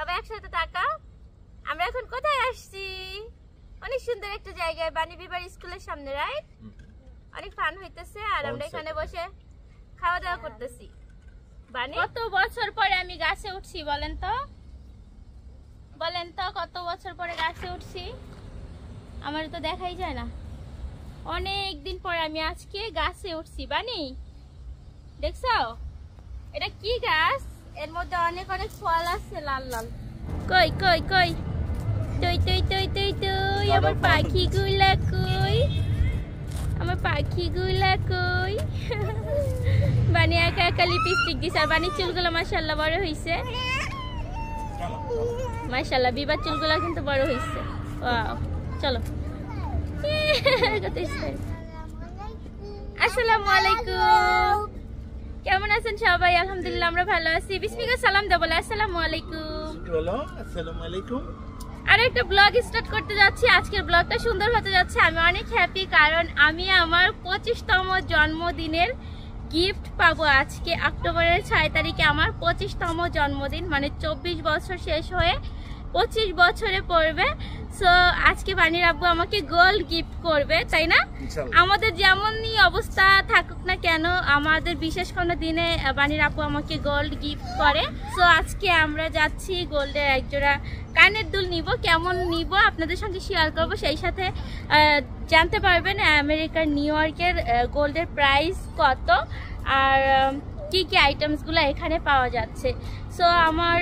সবাই একসাথে তাকাও। আমরা এখন কোথায় আসছি? অনেক সুন্দর একটা জায়গায়, বানি বিবার স্কুলের সামনে, রাইট? অনেক ফান হইতেছে আর আমরা এখানে বসে খাওয়া দাওয়া করতেছি। বানি, কত বছর পরে আমি গাছে উঠছি বলেন তো? বলেন তো কত বছর পরে গাছে উঠছি? আমার তো দেখাই যায় না। অনেক দিন পরে আমি আজকে গাছে উঠছি। বানি দেখছো এটা কি গাছ? এর মধ্যে অনেক অনেক ফল আছে লাল লাল। কই কই কই তুই তুই তুই তুই তুই আমার পাখিগুলা কই? আমার পাখিগুলা কই? বানি একা একা লিপস্টিক দিছে আর বানির চুলগুলো মাশাআল্লাহ বড় হইছে। মাশাআল্লাহ বিবার চুলগুলো কিন্তু বড় হইছে। ওয়াও, চলো। আসসালামু আলাইকুম, কেমন আছেন সবাই? আলহামদুলিল্লাহ আমরা ভালো আছি। বিসমিল্লাহ সালাম দাও, বলে আসসালামু আলাইকুম। বলো আসসালামু আলাইকুম। আর একটা ব্লগ স্টার্ট করতে যাচ্ছি। আজকের ব্লগটা সুন্দর হতে যাচ্ছে। আমি অনেক হ্যাপি, কারণ আমি আমার 25তম জন্মদিনের গিফট পাবো আজকে। অক্টোবরের 6 তারিখে আমার 25তম জন্মদিন, মানে 24 বছর শেষ হয়ে 25 বছরে পড়বে। সো আজকে বানির আব্বু আমাকে গোল্ড গিফট করবে, তাই না? আমাদের যেমনই অবস্থা থাকুক না কেন, আমাদের বিশেষ কোনো দিনে বানির আব্বু আমাকে গোল্ড গিফট করে। সো আজকে আমরা যাচ্ছি গোল্ডের একজোড়া কানের দুল নিব। কেমন নিব আপনাদের সঙ্গে শেয়ার করব, সেই সাথে জানতে পারবেন আমেরিকার নিউ ইয়র্কের গোল্ডের প্রাইস কত আর কি কি আইটেমস গুলো এখানে পাওয়া যাচ্ছে। সো আমার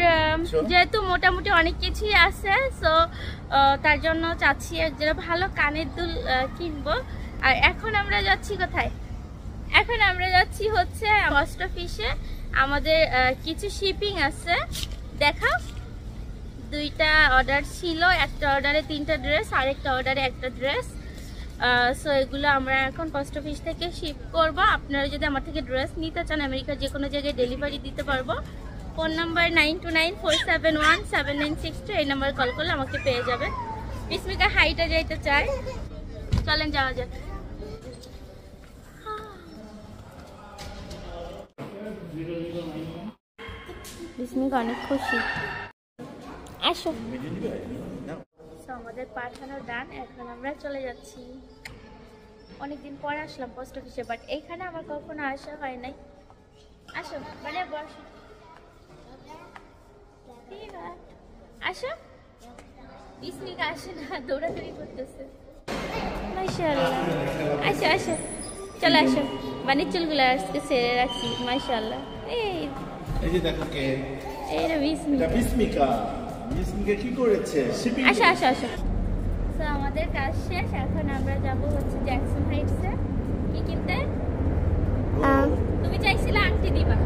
যেহেতু মোটামুটি অনেক কিছুই আছে, সো তার জন্য চাচ্ছি একজোড়া ভালো কানের দুল কিনবো। আর এখন আমরা যাচ্ছি কোথায়? এখন আমরা যাচ্ছি হচ্ছে পোস্ট অফিসে। আমাদের কিছু শিপিং আছে, দেখাও। 2টা অর্ডার ছিল, একটা অর্ডারে 3টা ড্রেস আর একটা অর্ডারে একটা ড্রেস। সো এগুলো আমরা এখন পোস্ট অফিস থেকে শিপ করব। আপনারা যদি আমার থেকে ড্রেস নিতে চান, আমেরিকার যে কোনো জায়গায় ডেলিভারি দিতে পারবো। ফোন নাম্বার 9294717962, এই নাম্বারে কল করলে আমাকে পেয়ে যাবেন। বিস্মিকা হাইটা যাইতে চাই, চলেন যাওয়া যাক। বিস্মিকা অনেক খুশি, আসো। আমাদের পাঠানো ডান, এখন আমরা চলে যাচ্ছি। অনেকদিন পর আসলাম পোস্ট অফিসে, বাট এইখানে আমার কখনো আসা হয় নাই। আসো মানে বসো, আসো। বিস্মিকা আসে না, দৌড়াদৌড়ি করতেছে। মাশাআল্লাহ, আসো আসো, চলে আসো। বানির চুলগুলো আজকে ছেড়ে রাখছি, মাশাআল্লাহ। এই যে দেখো কে, এটা বিস্মিকা। বিস্মিকা, বিস্মিকা কি করেছে? শিপিং। আসো আসো আসো। সো আমাদের কাজ শেষ, এখন আমরা যাব হচ্ছে জ্যাকসন হাইটসে। কি কিনতে? তুমি চাইছিলে আংটি দিবা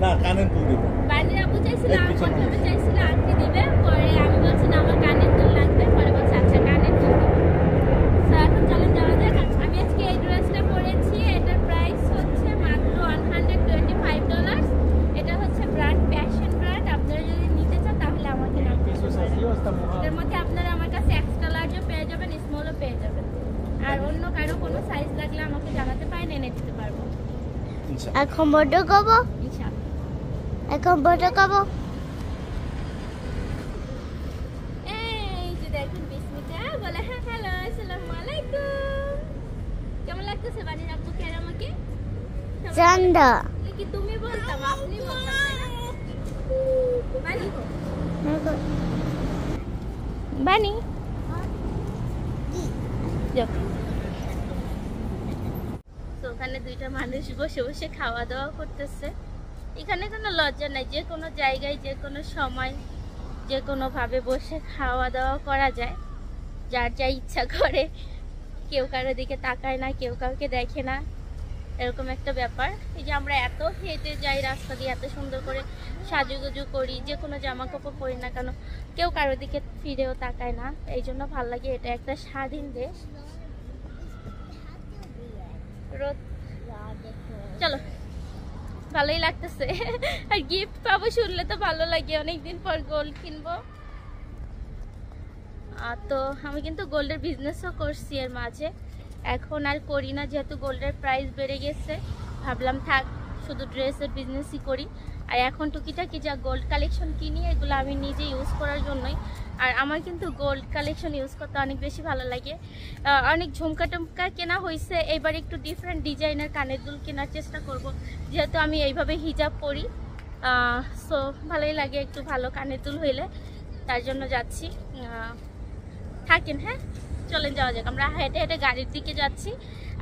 না, কানের দুল দিব। বানির আব্বু চাইছিল, প্রথমে চাইছিল আংটি দিবে, পরে আমি বলছি না আমার কানের দুল লাগবে, পরে বলছে আচ্ছা কানের দুল দিব। সো এখন চলেন যাওয়া যাক। আমি আজকে এই ড্রেসটা পরেছি, এটার প্রাইস হচ্ছে মাত্র $125। এটা হচ্ছে ব্র্যান্ড প্যাশন ব্র্যান্ড। আপনারা যদি নিতে চান তাহলে আমাকে নাম দিতে পারেন। এর মধ্যে আপনারা আমার কাছে এক্সট্রা লার্জও পেয়ে যাবেন, স্মলও পেয়ে যাবেন। আর অন্য কারো কোনো সাইজ লাগলে আমাকে জানাতে পারেন, এনে দিতে পারবো। এখন বড় করবো, এখন বড় করবো। এই যে দেখুন বিস্মিকা বলে হ্যাঁ হ্যালো আসসালামু আলাইকুম। কেমন লাগতেছে বানির আব্বুকে আর আমাকে? চান্দা কি তুমি বলতাম, আপনি বলতাম, তাই না? বানি বানি তো ওখানে 2টা মানুষ বসে বসে খাওয়া দাওয়া করতেছে। এখানে কোনো লজ্জা নাই, যে কোনো জায়গায় যে কোনো সময় যে কোনোভাবে বসে খাওয়া দাওয়া করা যায়, যার যা ইচ্ছা করে। কেউ কারোর দিকে তাকায় না, কেউ কাউকে দেখে না, এরকম একটা ব্যাপার। এই যে আমরা এত হেঁটে যাই রাস্তা দিয়ে, এত সুন্দর করে সাজুগুজু করি, যে কোনো জামা কাপড় পরি না কেন, কেউ কারোর দিকে ফিরেও তাকায় না। এই জন্য ভাল লাগে, এটা একটা স্বাধীন দেশ। চলো, ভালোই লাগতেছে। আর গিফট পাবো শুনলে তো ভালো লাগে, অনেকদিন পর গোল্ড কিনবো। তো আমি কিন্তু গোল্ডের বিজনেসও করছি এর মাঝে, এখন আর করি না যেহেতু গোল্ডের প্রাইস বেড়ে গেছে। ভাবলাম থাক, শুধু ড্রেসের বিজনেসই করি। আর এখন টুকিটাকি যা গোল্ড কালেকশন কিনি এগুলো আমি নিজে ইউজ করার জন্যই। আর আমার কিন্তু গোল্ড কালেকশন ইউজ করতে অনেক বেশি ভালো লাগে। অনেক ঝুমকা টুমকা কেনা হয়েছে, এবার একটু ডিফারেন্ট ডিজাইনের কানের দুল কেনার চেষ্টা করব, যেহেতু আমি এইভাবে হিজাব পরি। সো ভালোই লাগে একটু ভালো কানের দুল হইলে, তার জন্য যাচ্ছি। থাকেন, হ্যাঁ চলেন যাওয়া যাক। আমরা হেঁটে হেঁটে গাড়ির দিকে যাচ্ছি।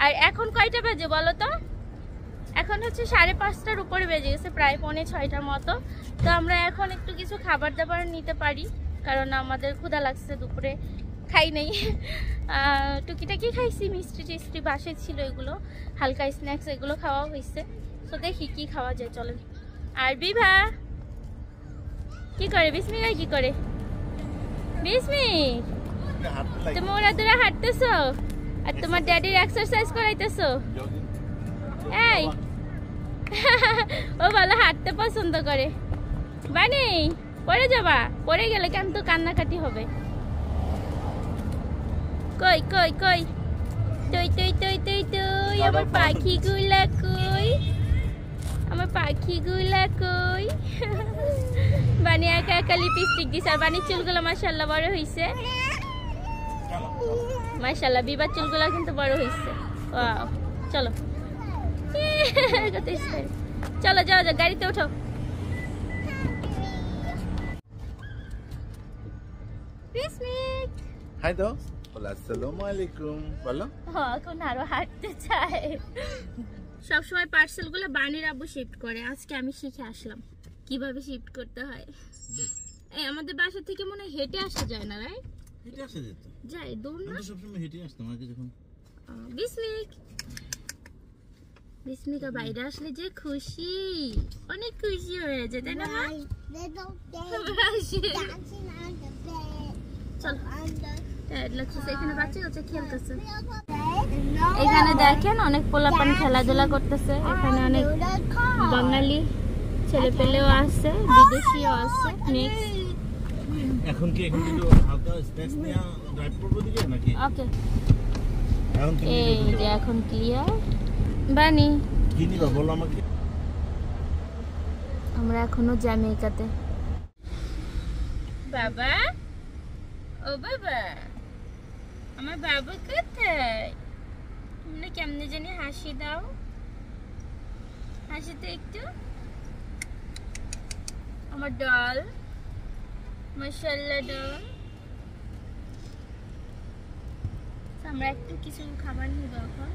আর এখন কয়টা বাজে বলো তো? এখন হচ্ছে 5:30টার উপরে বেজে গেছে, প্রায় 5:45টার মতো। তো আমরা এখন একটু কিছু খাবার দাবার নিতে পারি, কারণ আমাদের ক্ষুধা লাগছে, দুপুরে খাই নেই। টুকিটাকি খাইছি, মিষ্টি টিষ্টি বাসে ছিল, এগুলো হালকা স্ন্যাক্স এগুলো খাওয়া হয়েছে। তো দেখি কি খাওয়া যায়, চলেন। আর বিভা কি করে? বিস্মিকা কি করে? বিস্মি তুমি ওরা তোরা হাঁটতেছো আর তোমার ড্যাডির এক্সারসাইজ করাইতেছো? এই ও ভালো হাঁটতে পছন্দ করে। বানি পড়ে যাবা, পড়ে গেলে কিন্তু কান্নাকাটি হবে। কই কই কই তুই তুই তুই তুই তুই আমার পাখিগুলা কই, আমার পাখিগুলা কই? বানি একা একা লিপস্টিক দিছে। আর বানির চুলগুলো মাশাআল্লাহ বড় হইছে, মাশাআল্লাহ। বিবার চুলগুলো কিন্তু বড় হইছে। ওয়াও, চলো চলো যাও যাও, গাড়িতে ওঠো। হাই দাও, আসসালামু আলাইকুম বলো। এখন আরো হাঁটতে চায়। সবসময় পার্সেল গুলো বানির আব্বু শিফট করে, আজকে আমি শিখে আসলাম কিভাবে শিফট করতে হয়। এই আমাদের বাসা থেকে মনে হয় হেঁটে আসা যায় না, রাইট? হেঁটে আসা যেত, যাই দূর না, সবসময় হেঁটে আসতাম আগে যখন। বিস্মিকা বাইরে আসলে যে খুশি, অনেক খুশি হয়ে যায়, তাই না মা? এখানে বাচ্চা কাচ্চা খেলতেছে, এখানে দেখেন অনেক পোলাপান খেলাধুলা করতেছে। এখানে অনেক বাঙালি ছেলে পেলেও আছে, বিদেশিও আছে, মিক্স। এখন কি এখন একটু হালকা স্ন্যাক্স নিয়ে ড্রাইভ করবো দিকে নাকি? ওকে, এখন কি এই যে এখন ক্লিয়ার। বানি কি নিবা বলো আমাকে। আমরা এখনো জ্যামাইকাতে। বাবা, ও বাবা, আমার বাবা কোথায়? তোমরা কেমনে জানি হাসি দাও, হাসি তো একটু। আমার ডল, মাশাআল্লাহ ডল। আমরা একটু কিছু খাবার নিব এখন,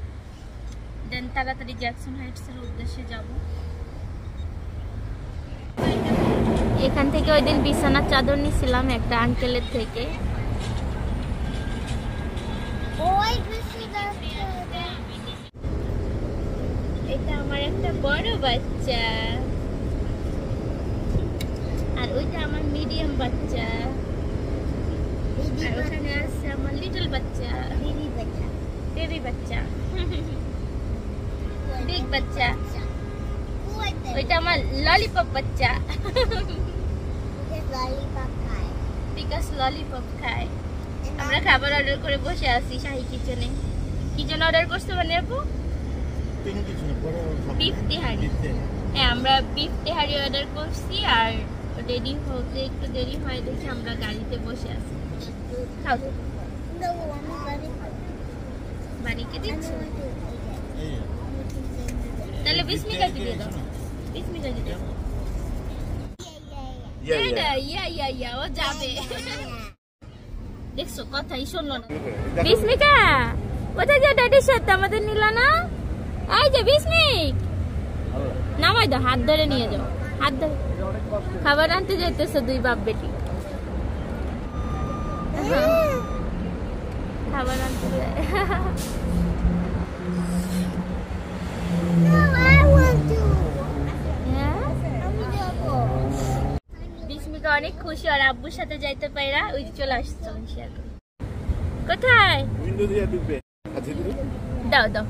দেন তাড়াতাড়ি জ্যাকসন হাইটসের উদ্দেশ্যে যাব। এখান থেকে ওই দিন বিছানার চাদর নিয়েছিলাম একটা আঙ্কেলের থেকে। এটা আমার একটা বড় বাচ্চা, আর ওইটা আমার মিডিয়াম বাচ্চা, আর ওখানে আছে আমার লিটল বাচ্চা, বেবি বাচ্চা, বিগ বাচ্চা। ওইটা আমার ললিপপ বাচ্চা, বিকাশ ললিপপ খায়। আমরা খাবার অর্ডার করে বসে আছি শাহী কিচেনে। কি জন্য অর্ডার করছো মানে আপু? বিফ তেহারি। হ্যাঁ, আমরা বিফ তেহারি অর্ডার করছি, আর রেডি হতে একটু দেরি হয় দেখে আমরা গাড়িতে বসে আছি। খাও, বাড়িকে দিচ্ছ তাহলে বিস্মিকা কি দিয়ে দাও, বিস্মিকা কি দিয়ে দাও। ইয়া ও যাবে, দেখছো কথাই শুনলো না। বিস্মিকা কোথায় যা ড্যাডির সাথে আমাদের নিল না? এই যে বিস্মিক, নামাই দাও, হাত ধরে নিয়ে যাও, হাত ধরে। খাবার আনতে যাইতেছে দুই বাপ বেটি, খাবার আনতে যায়। বিস্মিকা অনেক খুশি, আর আব্বুর সাথে যাইতে পাইরা ওই চলে আসছে। কোথায়? দাও দাও,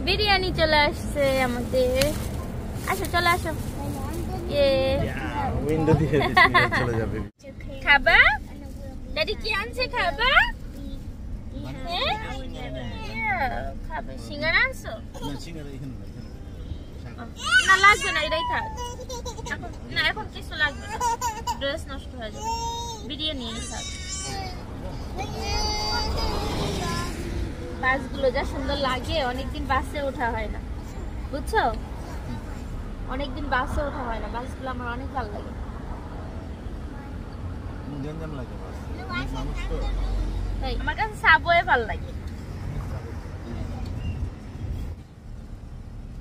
বিরিয়ানি চলে আসছে আমাদের। আসো চলে আসো। খাবা? ড্যাডি কি আনছে খাবা? খাবে সিঙ্গারা আনছো? না লাগবে না, এটাই থাক এখন। না এখন কিছু লাগবে না, ড্রেস নষ্ট হয়ে যাবে, ভিডিও নিয়ে থাক। বাসগুলো যা সুন্দর লাগে, অনেকদিন বাসে ওঠা হয় না, বুঝছো? অনেকদিন বাসে ওঠা হয় না, বাসগুলো আমার অনেক ভালো লাগে। গঞ্জাম লাগে বাস, মানুষ তো। তাই আমার কাছে সাবওয়ে ভালো লাগে।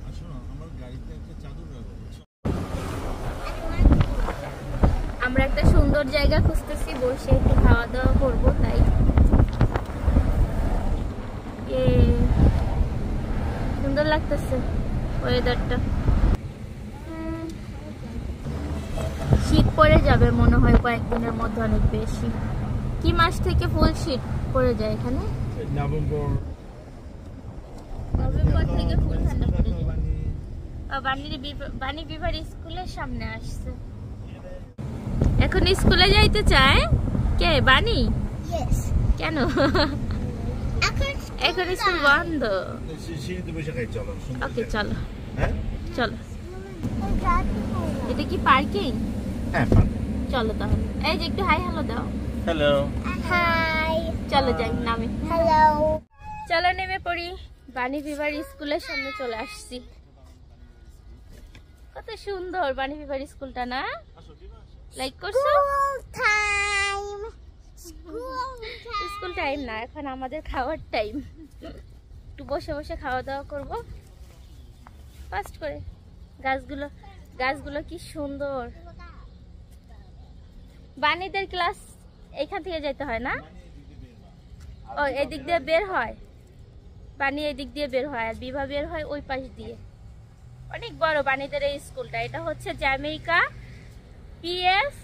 আসো না, আমার গাড়িতে একটা চাদর রাখো। আমরা একটা সুন্দর জায়গা খুঁজতেছি, বসে একটু খাওয়া দাওয়া করবো, তাই সুন্দর লাগতেছে ওয়েদারটা। শীত পড়ে যাবে মনে হয় কয়েকদিনের মধ্যে, অনেক বেশি। কি মাস থেকে ফুল শীত পড়ে যায় এখানে? নভেম্বর থেকে ফুল ঠান্ডা পড়ে যায়। বাণী বিভার স্কুলের সামনে আসছে, এখন স্কুলে যাইতে চায়। কে? বাণী? কেন? এখন স্কুল বন্ধ। সিঁড়িতে বসে খাই, চলো। ওকে চলো, হ্যাঁ চলো। এটা কি পার্কিং? হ্যাঁ, চলো তাহলে। এই যে একটু হাই হ্যালো দাও। হ্যালো। হাই। চলো যাই নামে। হ্যালো। চলো নেমে পড়ি। বাণী বিভার স্কুলের সামনে চলে আসছি। কত সুন্দর বাণী বিভার স্কুলটা না? লাইক করছো? স্কুল টাইম না, এখন আমাদের খাওয়ার টাইম। একটু বসে বসে খাওয়া দাওয়া করব ফাস্ট করে। গাছগুলো কি সুন্দর। বাণীদের ক্লাস এইখান থেকে যেতে হয় না? ও এদিক দিয়ে বের হয়, বাণী এদিক দিয়ে বের হয়, আর বিভা বের হয় ওই পাশ দিয়ে। অনেক বড় বাণীদের এই স্কুলটা। এটা হচ্ছে জ্যামাইকা PS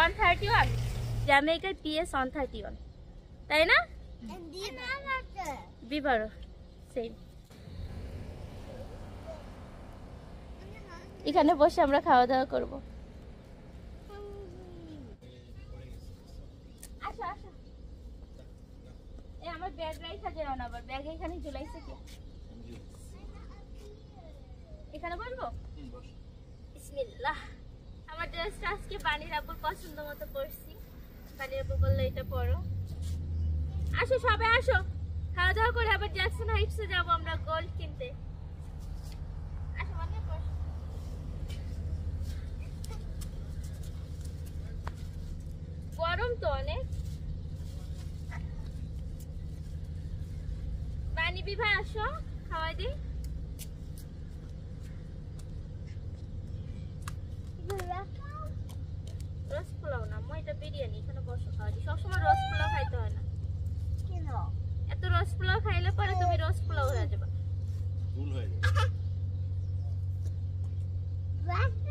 131, জ্যামাইকার PS 131, তাই না? বিভারও সেম। এখানে বসে আমরা খাওয়া দাওয়া করব। আসো আসো। এই আমার ব্যাগ রাইখা যেও না, আবার ব্যাগ এখানে ঝুলাইছে কি? এখানে বসবো? বিসমিল্লাহ। আমার ড্রেসটা আজকে বাণীর আব্বুর পছন্দ মতো পরছি। বাণীর আব্বু বললো এটা পরো। আসো সবাই আসো, খাওয়া দাওয়া করে আবার জ্যাকসন হাইটসে যাবো আমরা গোল্ড কিনতে। আসো বাণী বস। গরম তো অনেক। বাণী বিভা আসো, খাওয়াই দিই। রস পোলাও না, এটা বিরিয়ানি। এখানে বসো, খাওয়া দিই। সবসময় রস পোলাও খাইতে হয় না। এত রস পোলাও খাইলে পরে তুমি রস পোলাও হয়ে যাবে, ভুল হয়ে যাবে।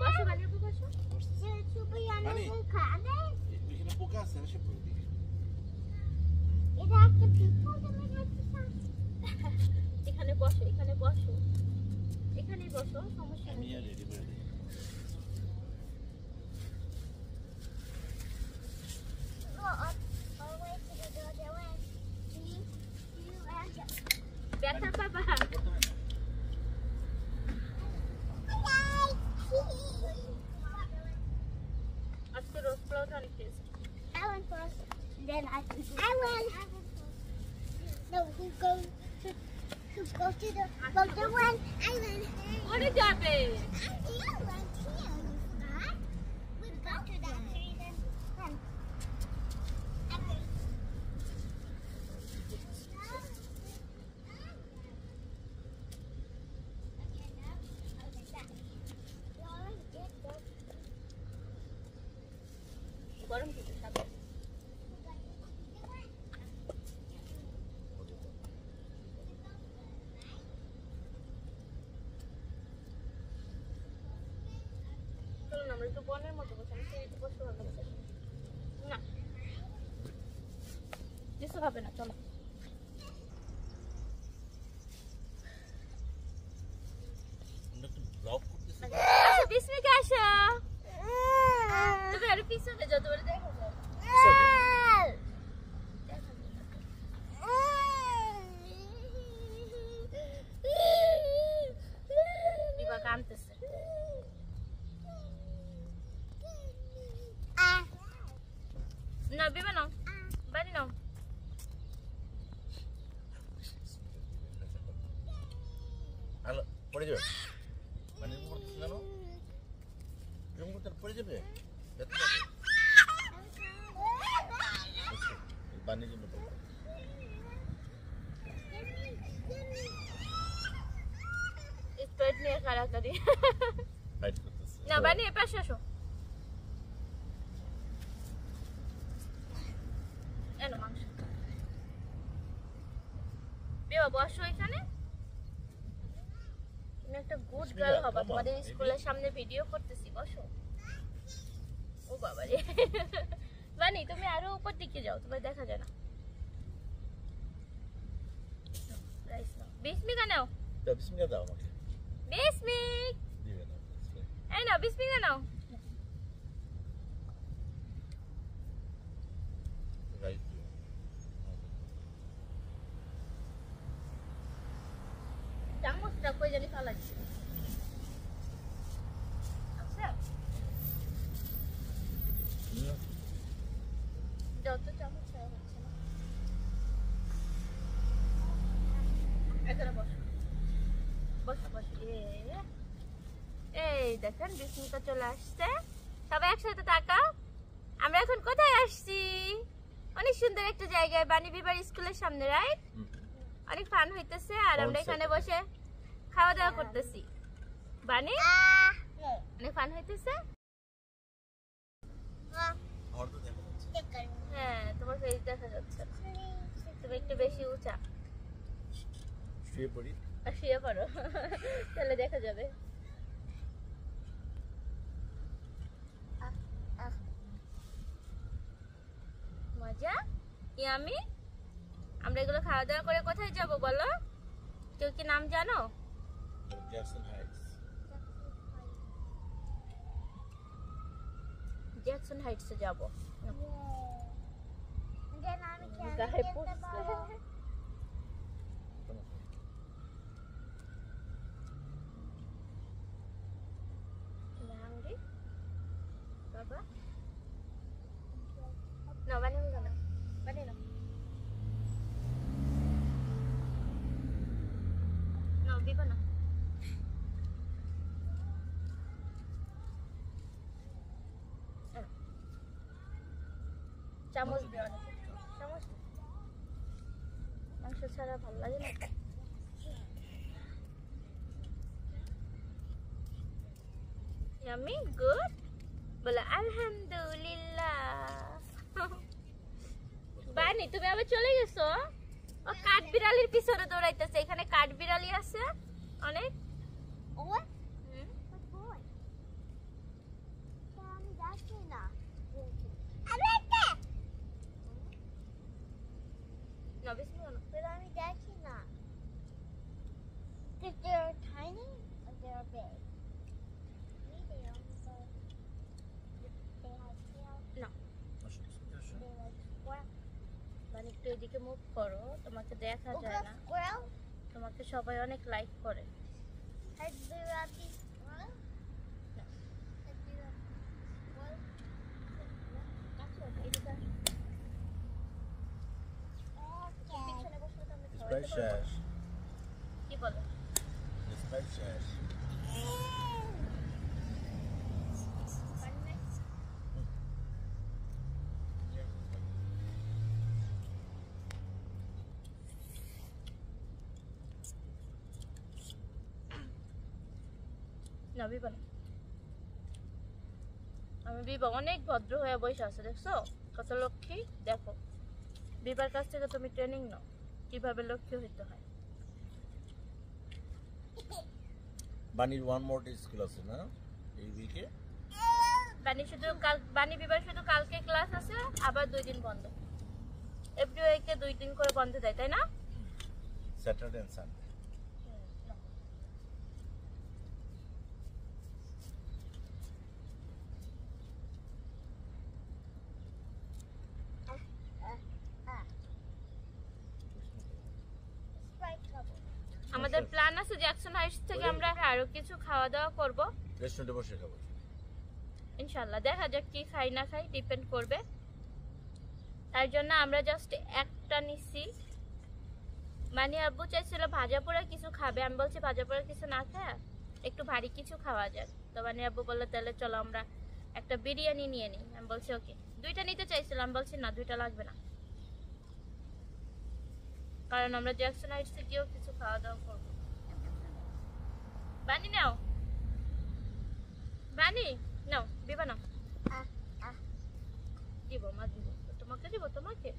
বসো বাণী বসো। এখানে পোকা আছে, সে পুরো দিকে। এখানে বসো, এখানে বসো, এখানেই বসো, সমস্যা আমি নেই। আর রেডি করে দিই। ব্যথা পাবা। আজকে রোজ পোলাওটা অনেক test. Then I will. No, who goes to the one? I will. ওরে যাবে। You went here, you forgot. We'll go to that tree then. Come. Okay. গরম কিছু খাবে? চলুন আমরা একটু বনের মতো বসে, আমি সিঁড়িতে বসতে ভালো বসে না, কিছু খাবে না। চলো আমরা একটু ব্লগ করতেছি। আসো, বিস্মিকা আসো। তুমি আর পিছনে যাও, তোমার দেখা যায়। বিভা কাঁদতেছে। না বিবে নাও বাড়ি নাও হ্যালো পড়ে যাবে মানে করতেছ কেন জম করতে পড়ে যাবে ব্যথা পাবে? আচ্ছা, বানিয়ে জন্য পড়বে স্প্রাইট নিয়ে কারাকারি ফাইট করতেছে না বানি এ পাশে আসো এনো মাংস বিবা বসো এখানে তুমি একটা গুড গার্ল হবা তোমাদের স্কুলের সামনে ভিডিও করতেছি বসো ও বাবা রে বানি তুমি আরো উপর দিকে যাও তোমার দেখা যায় না রাইস নাও বিসমিকা নাও বিসমিল্লাহ দাও আমাকে বিসমিক দিবে না এই নাও বিসমিকা নাও রাইট চামচটা কই জানি ফালাচ্ছি আচ্ছা যত চামচ খাওয়া হচ্ছে না এখানে বসো বসো বসো এই দেখেন বিস্মিকা চলে আসছে সবাই একসাথে তাকাও আমরা এখন কোথায় আসছি অনেক সুন্দর একটা জায়গায় বানি বিবার স্কুলের সামনে রাইট অনেক ফান হইতেছে আর আমরা এখানে বসে খাওয়া দাওয়া করতেছি বানি অনেক ফান হইতেছে হ্যাঁ তোমার ফেস দেখা যাচ্ছে তুমি একটু বেশি উঁচা শুয়ে পড়ি আর শুয়ে পড়ো তাহলে দেখা যাবে মজা ইয়ামি আমরা এগুলো খাওয়া দাওয়া করে কোথায় যাব বলো কেউ কি নাম জানো জ্যাকসন হাইটস জ্যাকসন হাইটসে যাব Then I'm carrying গায়ে the পড়ছে bottle. হাংরি বাবা না বানিয়ে না বানিয়ে না না দিব না চামচ দিও না চামচ মাংস ছাড়া ভালো লাগে না Yummy, good. বলো আলহামদুলিল্লাহ বানি তুমি আবার চলে গেছো ও কাঠবিড়ালির পিছনে দৌড়াইতেছে এখানে কাঠবিড়ালি আছে অনেক Boy? What boy? That's enough. না বিসমিল্লাহ না But I'm that's enough. Because they're tiny or they're big? Medium, so they have tails, না they like squirrel. মানে একটু এদিকে মুভ করো তোমাকে দেখা Oh, যায় good না squirrel? তোমাকে সবাই অনেক লাইক করে Has the rabbit squirrel? No. Has the rabbit squirrel? এদিকে আসো। Okay. পিছনে বসলে তো আমি খাওয়াইতে স্প্রাইট পারবো। শেষ কি বলো স্প্রাইট শেষ না বিবা না আমি বিবা অনেক ভদ্র হয়ে বসে আছে দেখছো কত লক্ষ্মী দেখো বিবার কাছ থেকে তুমি ট্রেনিং নাও কিভাবে লক্ষ্মী হইতে হয় বানির ওয়ান মোর ডে স্কুল আছে না এই উইকে বানি বিবার শুধু কালকে ক্লাস আছে আবার 2 দিন বন্ধ এভরি উইকে 2 দিন করে বন্ধ দেয় তাই না Saturday and Sunday Sprite trouble. আমাদের প্ল্যান আছে জ্যাকসন হাইটস থেকে আমরা আরো কিছু খাওয়া দাওয়া করব রেস্টুরেন্টে বসে খাবো ইনশাআল্লাহ দেখা যাক কি খাই না খাই ডিপেন্ড করবে তার জন্য আমরা জাস্ট একটা নিচ্ছি। মানে আব্বু চাইছিল ভাজা পোড়া কিছু খাবে, আমি বলছি ভাজা পোড়া কিছু না খায় একটু ভারী কিছু খাওয়া যাক। তো মানে আব্বু বললো তাহলে চলো আমরা একটা বিরিয়ানি নিয়ে নিই। আমি বলছি ওকে। দুইটা নিতে চাইছিলাম, বলছি না দুইটা লাগবে না, কারণ আমরা জ্যাকসন হাইটসে গিয়েও কিছু খাওয়া দাওয়া করবো। বানি নাও, বানি নাও, দিবা না? দিব মা, দিব তোমাকে, দিব তোমাকে।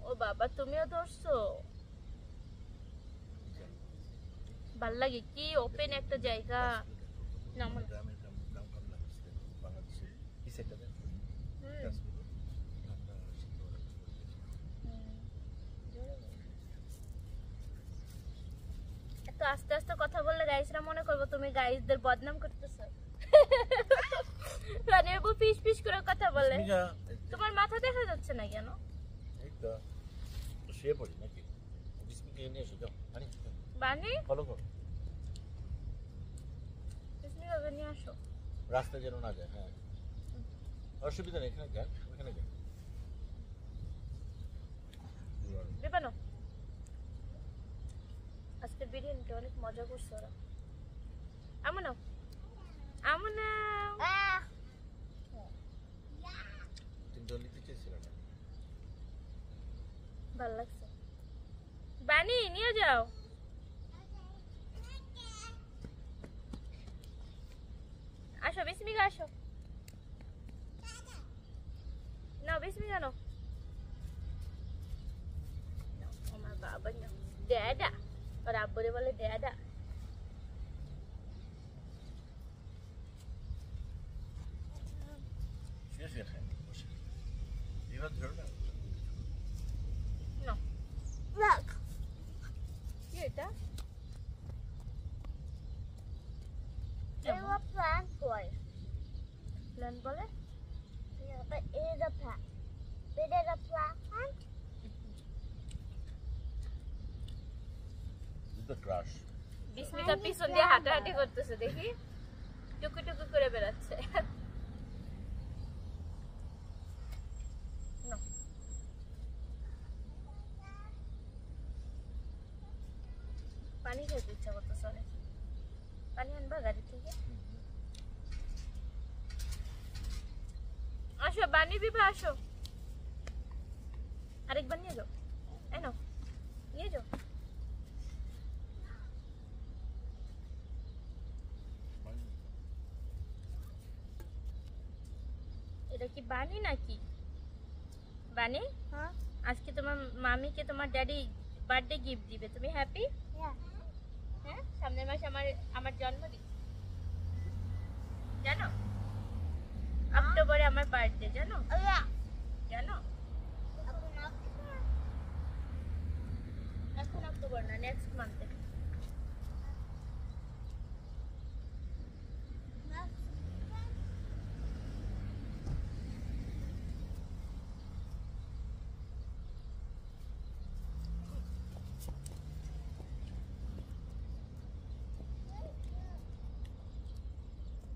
ও বাবা তুমিও ধরছো, ভাল লাগে কি ওপেন একটা জায়গা। না মনে গ্রামের গ্রাম কম লাগছে বাংলাদেশে এই সাইডটা দেন হুম। গাছগুলো ঠান্ডা শীতল এত আস্তে আস্তে কথা বললে গাইসরা মনে করবো তুমি গাইসদের বদনাম করতেছো। মানে আব্বু পিস পিস করে কথা বলে। তোমার মাথা দেখা যাচ্ছে না কেন? এই তো শুয়ে পড়ি নাকি? বিস্মিকে নিয়ে এসো, যাও আনি বানি ফলো করো, বিসমিকে নিয়ে আসো। রাস্তা যেন না যায়। হ্যাঁ অসুবিধা নেই, এখানে যান, ওখানে যান। দেবে না? আজকে বিরিয়ানিটা অনেক মজা করছে ওরা। আমো নাও, আমো নাও। তিনটা নিতে চেয়েছিলাম না। ভালো লাগছে। বানি নিয়ে যাও। আসো বিসমিকা আসো। নাও বিসমিকা নাও। নাও, আমার বাবা নাও। ড্যাডা, ওর আব্বুরে বলে ড্যাডা। শুয়ে শুয়ে খাই বসে, এবার ধরো না। নাও। Look. কি এটা? It's a plant boy. Plan বলে? Yeah, but it is a plant. It is a plant. The crash. বিসমিকা পিছন দিয়ে হাঁটাহাঁটি করতেছে দেখি, টুকু টুকু করে বেড়াচ্ছে। নাও। পানি খেতে ইচ্ছা করতেছে অনেক। পানি আনবা গাড়ি থেকে? আসো বানি বিভা আসো, আরেকবার নিয়ে যাও। এই নাও, নিয়ে যাও। এটা কি বানি নাকি? বানি Huh? আজকে তোমার মামিকে তোমার ড্যাডি বার্থডে গিফট দিবে, তুমি হ্যাপি? Yeah. হ্যাঁ, সামনের মাসে আমার জন্মদিন, জানো? অক্টোবরে আমার বার্থডে, জানো? Oh yeah. জানো? Open up. এখন অক্টোবর না, নেক্সট মান্থে।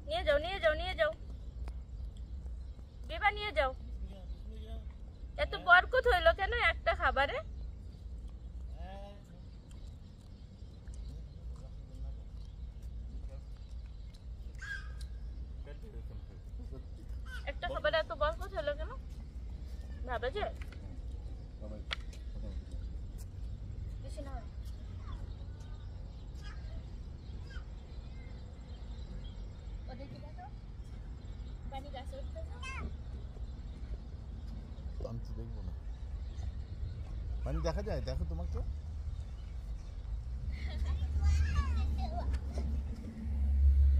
নিয়ে যাও, নিয়ে যাও, নিয়ে যাও বিভা, নিয়ে যাও। এত বরকত হইলো কেন একটা খাবারে? একটা খাবারে এত বরকত হইলো কেন? ভাবে যে বেশি না হয়। ওদের কি দেখো? পানি গাছে উঠতেছে। আমি তো দেখবো না, মানে দেখা যায়, দেখো তোমাকে।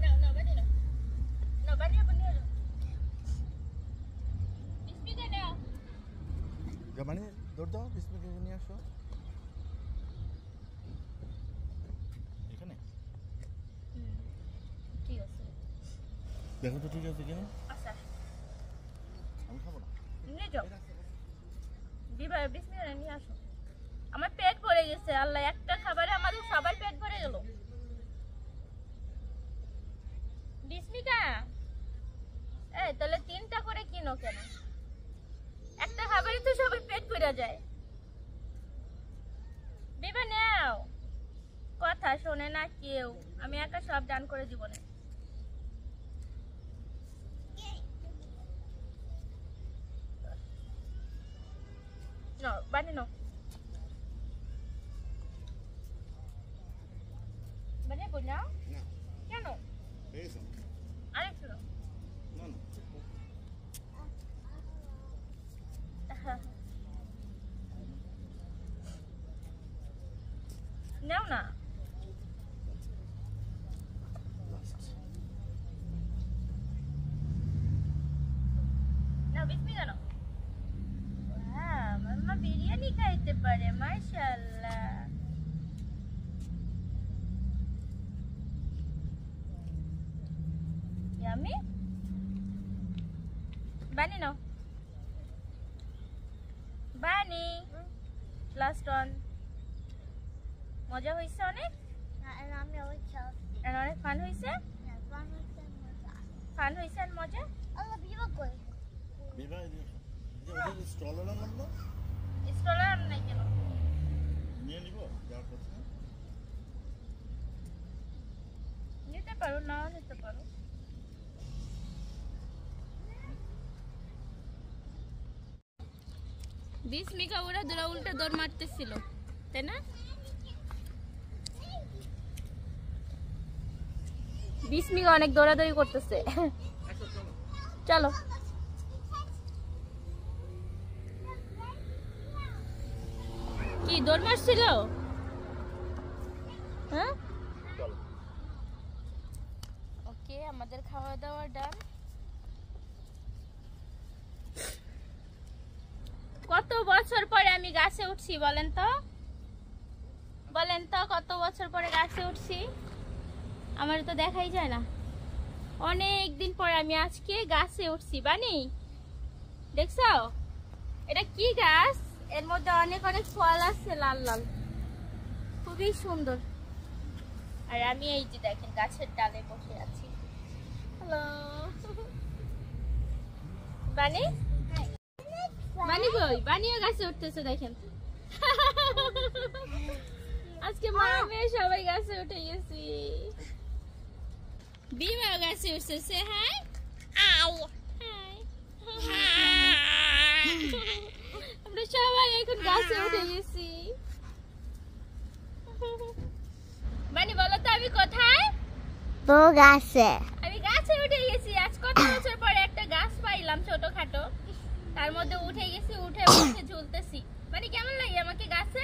নাও নাও বানি নাও, নাও বানি আপনি নিয়ে যাও। বিসমিকা নাও। মানে দৌড় দাও, বিস্মিকে নিয়ে আসো এখানে। ঠিক আছে, দেখো তো ঠিক আছে কিনা। আচ্ছা আমি খাবো না। নিয়ে যাও। বিভা বিসমিকা নিয়ে আসো। আমার পেট ভরে গেছে, আল্লাহ একটা খাবারে আমাদের সবার পেট ভরে গেল। বিসমিকা এই তাহলে 3টা করে কিনো কেন? পড়ে যায়। বিবা নাও, কথা শোনে না কেউ, আমি একা সব ডান করে জীবনে। No, বানি নো। বানি বই নাও। না কেন? পেয়েছো আরেকটু নাও। না না নাও না। লাস্ট নাও বিসমিল্লাহ নাও। ওয়াও, মাম্মা বিরিয়ানি খাইতে পারে, মাশাআল্লাহ। ইয়ামি। বানি নাও। বানি। Last one. মজা হইছে অনেক? And I'm really Chelsea. আর অনেক ফান হইছে? Yeah, one with them was that. Fun হইছে আর মজা? I love you, good. বিবা এই যে ওদের স্ট্রলার আনলাম না, স্ট্রলার আর নাই কেন? নিয়ে নিব যাওয়ার পথে। নিতে পারো, নাও নিতে পারো। বিস্মিকা ওরা দুরা উল্টা দৌড় মারতেছিল, তাই না? বিস্মিকা অনেক দৌড়াদৌড়ি করতেছে। চলো। কি দৌড় মারছিল? হ্যাঁ, চলো ওকে, আমাদের খাওয়া দাওয়া ডান। কত বছর পরে আমি গাছে উঠছি বলেন তো? বলেন তো কত বছর পরে গাছে উঠছি? আমার তো দেখাই যায় না। অনেক দিন পরে আমি আজকে গাছে উঠছি। বানি, দেখছো এটা কি গাছ? এর মধ্যে অনেক অনেক ফল আছে, লাল লাল, খুবই সুন্দর। আর আমি এই যে দেখেন গাছের ডালে বসে আছি। হ্যালো বানি। বানি কই? বানিও গাছে উঠতেছে দেখেন। আজকে মা মেয়ে সবাই গাছে উঠে গেছি। বিমা গাছে উঠছে। হাই আউ হাই। আমরা সবাই এখন গাছে উঠে গেছি। বানি বলো তো আমি কোথায়? Bogase. আমি গাছে উঠে গেছি। আজ কত বছর পরে একটা গাছ পাইলাম ছোটখাটো, তার মধ্যে উঠে গেছি, উঠে উঠে ঝুলতেছি। মানে কেমন লাগে আমাকে গাছে?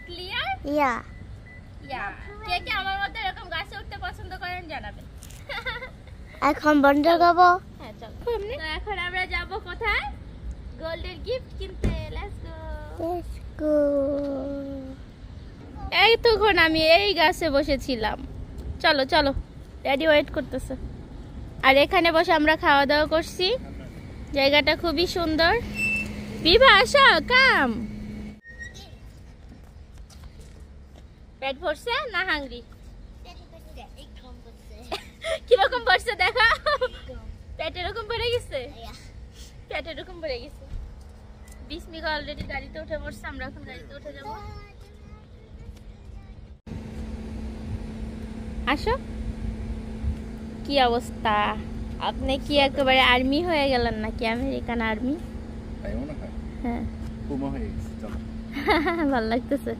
ক্লিয়ার? Yeah. ইয়া। কে কে আমার মতো এরকম গাছে উঠতে পছন্দ করেন জানাবেন। এখন বন্ধ করবো। হ্যাঁ চলো। তো এখন আমরা যাব কোথায়? গোল্ডের গিফট কিনতে। Let's go. Let's go. এই তখন আমি এই গাছে বসেছিলাম। চলো চলো, ড্যাডি ওয়েট করতেছে। আর এখানে বসে আমরা খাওয়া দাওয়া করছি। জায়গাটা খুবই সুন্দর। বিভা আসো, কাম। পেট ভরছে না হাংরি? কিরকম ভরছে দেখা? পেট এরকম ভরে গেছে? পেট এরকম ভরে গেছে। বিস্মিকা অলরেডি গাড়িতে উঠে পড়ছে, আমরা এখন গাড়িতে উঠে যাবো। আসো। কি অবস্থা? আপনি কি একেবারে আর্মি হয়ে গেলেন নাকি? American army? তাই মনে হয়। হ্যাঁ, কুমা হয়ে গেছে। চলো ভালো লাগতেছে।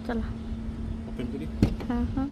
চলো ওপেন করি। হ্যাঁ হ্যাঁ।